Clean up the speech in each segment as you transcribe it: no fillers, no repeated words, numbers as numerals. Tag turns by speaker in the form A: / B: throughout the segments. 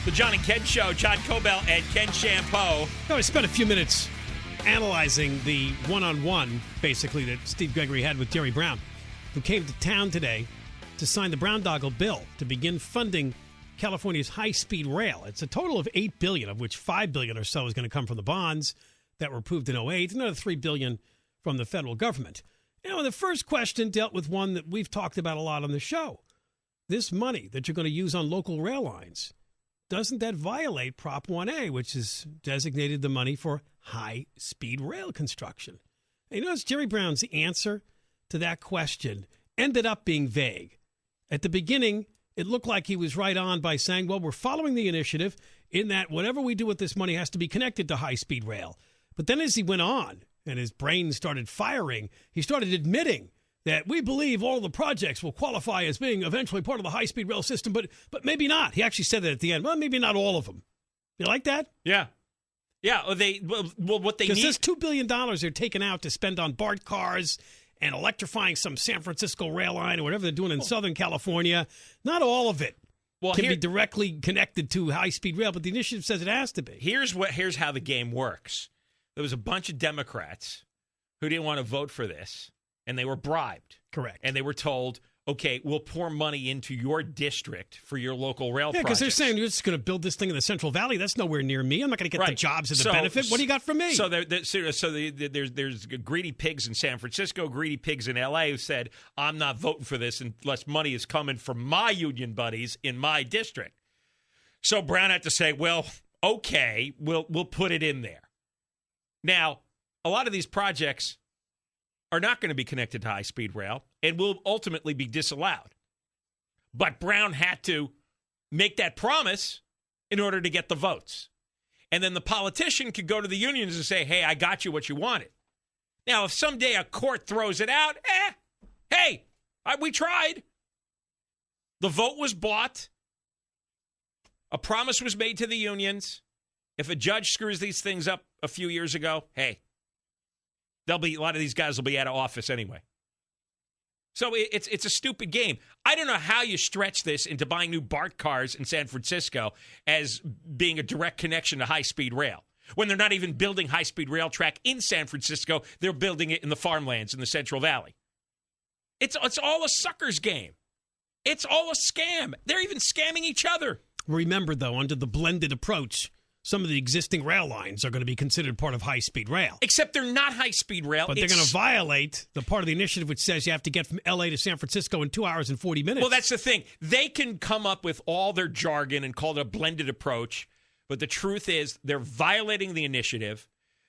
A: The John and Ken Show, John Cobell and Ken Shampoo.
B: I spent a few minutes analyzing the one-on-one, basically, that Steve Gregory had with Jerry Brown, who came to town today to sign the browndoggle bill to begin funding California's high-speed rail. It's a total of $8 billion, of which $5 billion or so is going to come from the bonds that were approved in 2008, another $3 billion from the federal government. The first question dealt with one that we've talked about a lot on the show. This money that you're going to use on local rail lines, doesn't that violate Prop 1A, which is designated the money for high-speed rail construction? And it's Jerry Brown's answer to that question ended up being vague. At the beginning, it looked like he was right on by saying, well, we're following the initiative in that whatever we do with this money has to be connected to high-speed rail. But then as he went on and his brain started firing, he started admitting that we believe all the projects will qualify as being eventually part of the high-speed rail system, but maybe not. He actually said that at the end. Well, maybe not all of them. You like that?
A: Yeah. Yeah, what they need...
B: Because this $2 billion they're taking out to spend on BART cars and electrifying some San Francisco rail line or whatever they're doing in Southern California, not all of it can be directly connected to high-speed rail, but the initiative says it has to be.
A: Here's how the game works. There was a bunch of Democrats who didn't want to vote for this, and they were bribed.
B: Correct.
A: And they were told, okay, we'll pour money into your district for your local rail projects.
B: Yeah, because they're saying you're just going to build this thing in the Central Valley. That's nowhere near me. I'm not going to get the jobs and the benefit. What do you got for me?
A: So there's greedy pigs in San Francisco, greedy pigs in L.A. who said, I'm not voting for this unless money is coming from my union buddies in my district. So Brown had to say, well, okay, we'll put it in there. Now, a lot of these projects are not going to be connected to high-speed rail and will ultimately be disallowed. But Brown had to make that promise in order to get the votes. And then the politician could go to the unions and say, hey, I got you what you wanted. Now, if someday a court throws it out, hey, we tried. The vote was bought. A promise was made to the unions. If a judge screws these things up a few years ago, hey, a lot of these guys will be out of office anyway. So it's a stupid game. I don't know how you stretch this into buying new BART cars in San Francisco as being a direct connection to high-speed rail. When they're not even building high-speed rail track in San Francisco, they're building it in the farmlands in the Central Valley. It's all a sucker's game. It's all a scam. They're even scamming each other.
B: Remember, though, under the blended approach, some of the existing rail lines are going to be considered part of high-speed rail.
A: Except they're not high-speed rail.
B: But they're going to violate the part of the initiative which says you have to get from L.A. to San Francisco in 2 hours and 40 minutes.
A: Well, that's the thing. They can come up with all their jargon and call it a blended approach, but the truth is they're violating the initiative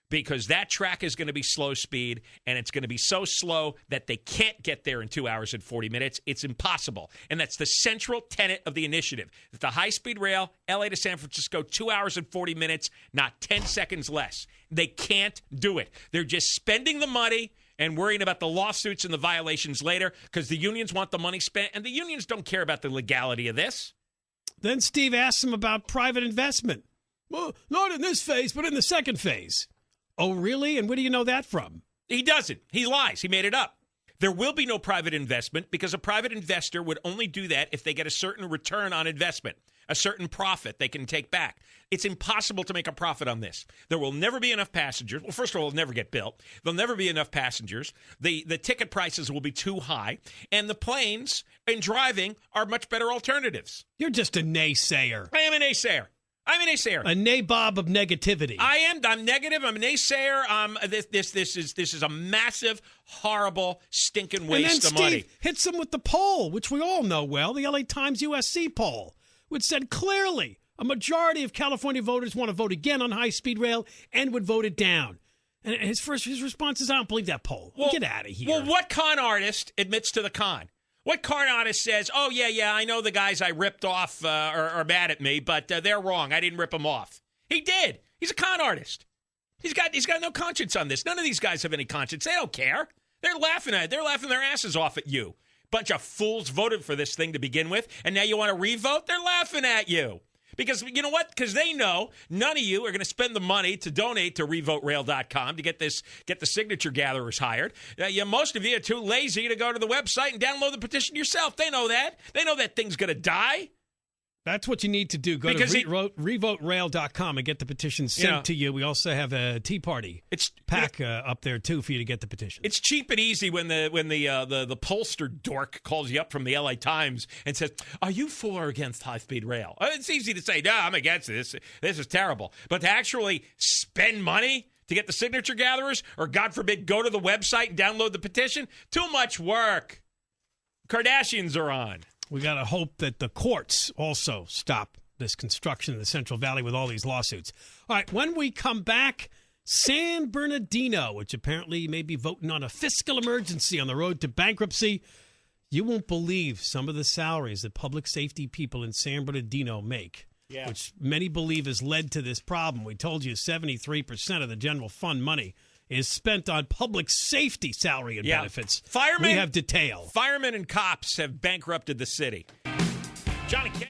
A: because that track is going to be slow speed, and it's going to be so slow that they can't get there in 2 hours and 40 minutes. It's impossible. And that's the central tenet of the initiative. The high-speed rail, L.A. to San Francisco, 2 hours and 40 minutes, not 10 seconds less. They can't do it. They're just spending the money and worrying about the lawsuits and the violations later because the unions want the money spent, and the unions don't care about the legality of this.
B: Then Steve asks him about private investment. Well, not in this phase, but in the second phase. Oh, really? And where do you know that from?
A: He doesn't. He lies. He made it up. There will be no private investment because a private investor would only do that if they get a certain return on investment, a certain profit they can take back. It's impossible to make a profit on this. There will never be enough passengers. Well, first of all, it'll never get built. There'll never be enough passengers. The ticket prices will be too high. And the planes and driving are much better alternatives.
B: You're just a naysayer.
A: I am a naysayer. I'm a naysayer.
B: A nabob of negativity.
A: I am. I'm negative. I'm a naysayer. This is a massive, horrible, stinking waste of money.
B: And then Steve hits him with the poll, which we all know well, the LA Times USC poll, which said clearly a majority of California voters want to vote again on high-speed rail and would vote it down. And his response is, I don't believe that poll. Well, get out of here.
A: Well, what con artist admits to the con? What con artist says, oh, yeah, I know the guys I ripped off are mad at me, but they're wrong. I didn't rip them off. He did. He's a con artist. He's got no conscience on this. None of these guys have any conscience. They don't care. They're laughing at it. They're laughing their asses off at you. Bunch of fools voted for this thing to begin with, and now you want to revote? They're laughing at you. Because you know what? Because they know none of you are going to spend the money to donate to revoterail.com to get the signature gatherers hired. Most of you are too lazy to go to the website and download the petition yourself. They know that. They know that thing's going to die.
B: That's what you need to do. Go
A: Because
B: to revoterail.com and get the petition sent to you. We also have a Tea Party pack up there, too, for you to get the petition.
A: It's cheap and easy when the pollster dork calls you up from the LA Times and says, are you for or against high-speed rail? It's easy to say, no, I'm against this. This is terrible. But to actually spend money to get the signature gatherers or, God forbid, go to the website and download the petition, too much work. Kardashians are on.
B: We got to hope that the courts also stop this construction in the Central Valley with all these lawsuits. All right, when we come back, San Bernardino, which apparently may be voting on a fiscal emergency on the road to bankruptcy. You won't believe some of the salaries that public safety people in San Bernardino make, which many believe has led to this problem. We told you 73% of the general fund money is spent on public safety salary and benefits.
A: Firemen,
B: we have detail.
A: Firemen and cops have bankrupted the city. Johnny K.